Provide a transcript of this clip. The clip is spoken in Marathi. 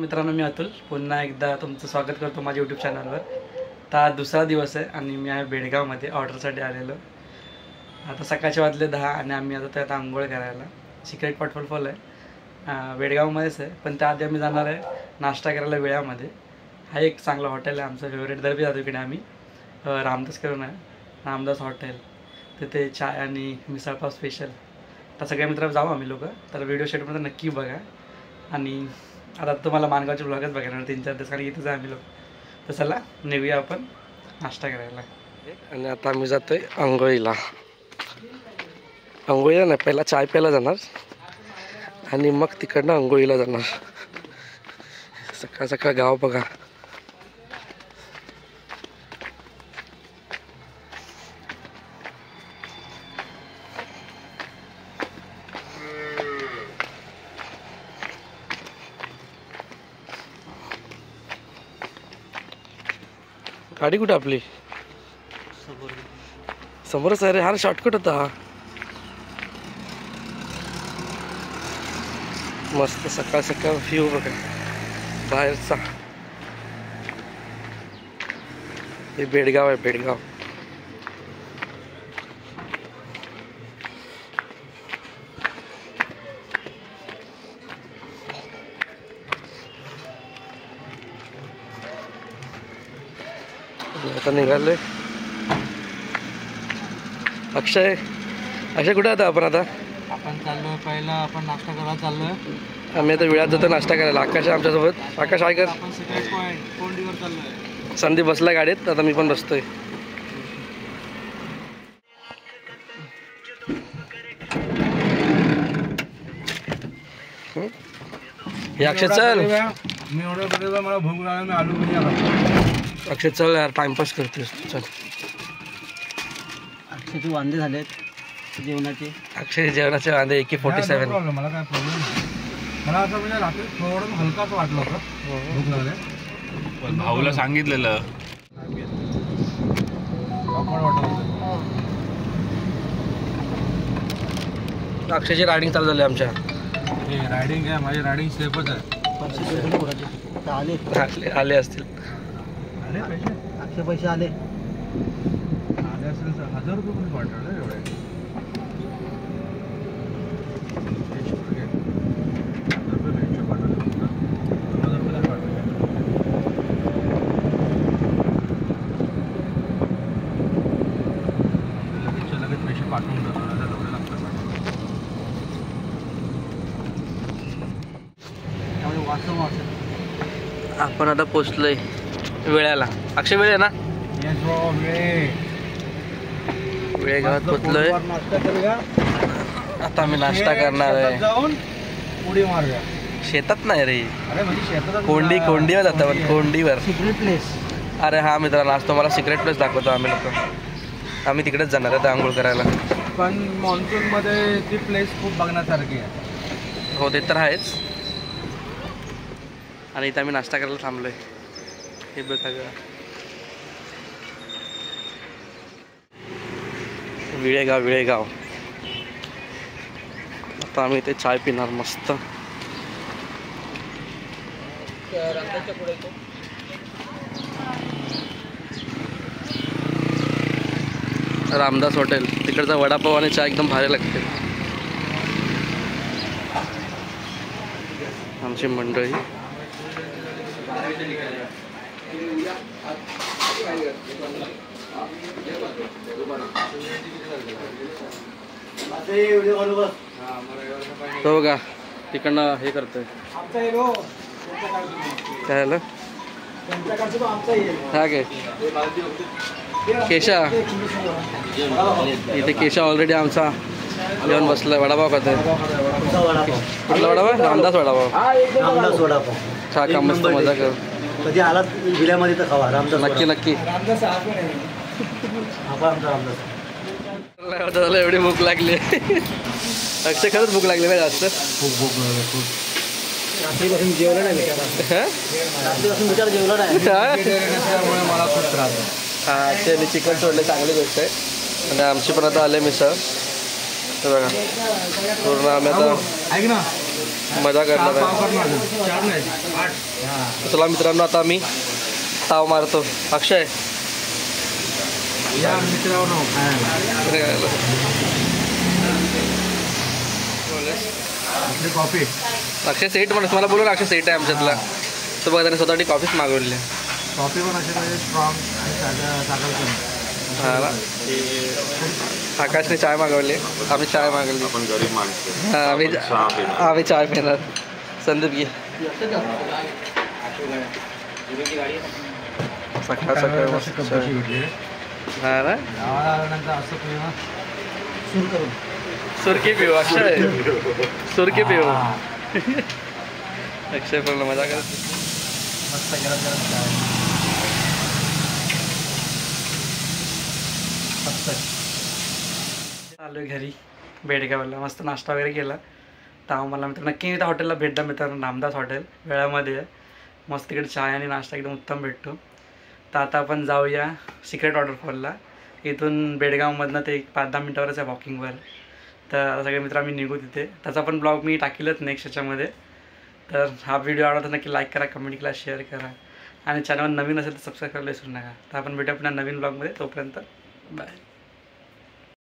मित्रांनो, मी अतुल पुन्हा एकदा तुमचं स्वागत करतो माझ्या यूट्यूब चॅनलवर। तर आज दुसरा दिवस आहे आणि मी आहे बेडगावमध्ये ऑर्डरसाठी आलेलो। आता सकाळचे वाजले 10 आणि आम्ही आता त्यात आंघोळ करायला सिक्रेट वॉटरफॉल आहे बेडगावमध्येच आहे, पण त्याआधी आम्ही जाणार आहे नाश्ता करायला वेळामध्ये। हा एक चांगला हॉटेल आहे, आमचं फेवरेट दरबी जातो इकडे आम्ही। रामदास करून आहे, रामदास हॉटेल, तिथे चाय आणि मिसळपाव स्पेशल। तर सगळे मित्र जाऊ आम्ही लोक, तर व्हिडिओ शेटमध्ये नक्की बघा। आणि आता तुम्हाला मानगावचे ब्लॉगच बघायला 3-4 दिवस, कारण इथेच आहे आम्ही लोक। तर चला निघूया आपण नाश्ता करायला। आणि आता आम्ही जातोय आंघोळीला। आंघोळीला नाही, पहिला चाय प्यायला जाणार आणि मग तिकडनं आंघोळीला जाणार। सकाळ सकाळ गाव बघा। गाडी कुठे आपली? समोरच आहे रे, हा शॉर्टकट होता हा। मस्त सकाळ सकाळ व्ह्यू बघा बाहेरचा। हे बेडगाव आहे, बेडगाव। आता निघाले। अक्षय कुठे आता आपण चाललोय पहिला आपण नाश्ता करायला चाललोय। आम्ही आता वेळात जातो नाश्ता करायला। आकाश आहे आमच्यासोबत। आकाश आहे कर। आपण सिक्रेट पॉइंट कोंडीवर चाललोय। संदीप बसला गाडीत, आता मी पण बसतोय। हे अक्षय चल, मी ऑर्डर केलेला, मला भूक लागली, मी आलू भुजिया। अक्षय चल यार, टाइमपास करतोस चल। अक्षयचे वांदे झालेत जेवणाचे। अक्षय जेवणाचे वांदे AK-47। मला काय प्रॉब्लेम नाही, मला असं म्हणजे रात्री थोडं हलकाच वाटलं होतं भूक लागले, पण भाऊला सांगितलेलं अक्षयची रायडिंग चालू झाली आमच्या। रायडिंग आहे, माझी रायडिंग सेफच आहे। आले असतील, आले पैसे, अक्षय पैसे आले असेल तर 1000 रुपये पण वाटलं एवढे। आपण आता पोचलोय वेळाला। अक्षय वेळ आहे ना? वेळेगावात पोचलोय। आता आम्ही नाश्ता करणार आहे। जाऊन उडी मारूया शेतात नाही रे, अरे म्हणजे शेतात कोंडीवर जातो आपण, कोंडीवर। Secret place. अरे हा मित्रांनो, आज तुम्हाला सिक्रेट प्लेस दाखवतो आम्ही लोक। आम्ही तिकडेच जाणार आहे आंघोळ करायला। पण मॉन्सून मध्ये ती प्लेस खूप बघण्यासारखी आहे। हो ते तर आहेच। आणि इथं आम्ही नाश्ता करायला थांबलोय। हे बघा विळेगाव। आता आम्ही इथे चाय पिणार मस्त। रामदास हॉटेल, तिकडचा वडापाव आणि चहा एकदम भारी लागते। आमची मंडळी तो बघा तिकडनं हे करतोय। काय झालं? हा काय केशा, इथे केशा ऑलरेडी आमचा येऊन बसलाय, वडापाव खातोय। कुठला वडापाव? रामदास वडापाव। खा का, मस्त मजा कर। कधी आलात जिल्ह्यामध्ये तर खावा रामदास। नक्की एवढी भूक लागली। अक्षय खरंच भूक लागली का जास्त? खूप भूक लागली, खूप। रात्रीपासून जेवलं नाही, रात्रीपासून विचार जेवलं नाही त्यामुळे मला खूप त्रास आहे। हा, त्याने चिकन सोडले, चांगली गोष्ट आहे। आणि आमची पण आता आले मिसळ। बघा पूर्ण आम्ही आता ऐक ना, मजा करणार आहे. चला मित्रांनो, आता आम्ही ताव मारतो. अक्षय कॉफी अक्षय सेट म्हणून मला बोलू. अक्षय सेट आहे आमच्यातला. तर बघा त्याने स्वतःसाठी कॉफीच मागवली. कॉफी पण अशी पाहिजे स्ट्रॉंग आणि साखर हा ना. आकाशने चाय मागवली, आम्ही चाय मागवली. आपण गरीब माणसं. हा, आम्ही चाय पिणार. संदीप घे. सकाळ सकाळ हा ना. सुरकी पिऊ अक्षय, सुरकी पिऊ. अक्षय पण मजा करत. मस्त गरम गरम चाय. आलो घरी बेडगावला. मस्त नाश्ता वगैरे केला. तर मला मित्र नक्की त्या हॉटेलला भेट द्या मित्रांनो. रामदास हॉटेल वेळामध्ये आहे. मस्त तिकडे चाय आणि नाश्ता एकदम उत्तम भेटतो. तर आता आपण जाऊया सिक्रेट वॉटरफॉलला. इथून बेडगावमधनं ते 5-10 मिनटावरच आहे वॉकिंगवर. तर आता सगळे मित्र आम्ही निघू तिथे. त्याचा पण ब्लॉग मी टाकीलच नेक्स्ट याच्यामध्ये. तर हा व्हिडिओ आवडला तर नक्की लाईक करा, कमेंट करा, शेअर करा आणि चॅनल नवीन असेल तर सबस्क्राईब करायला विसरू नका. तर आपण भेटूया पुन्हा नवीन ब्लॉगमध्ये. तोपर्यंत बाय.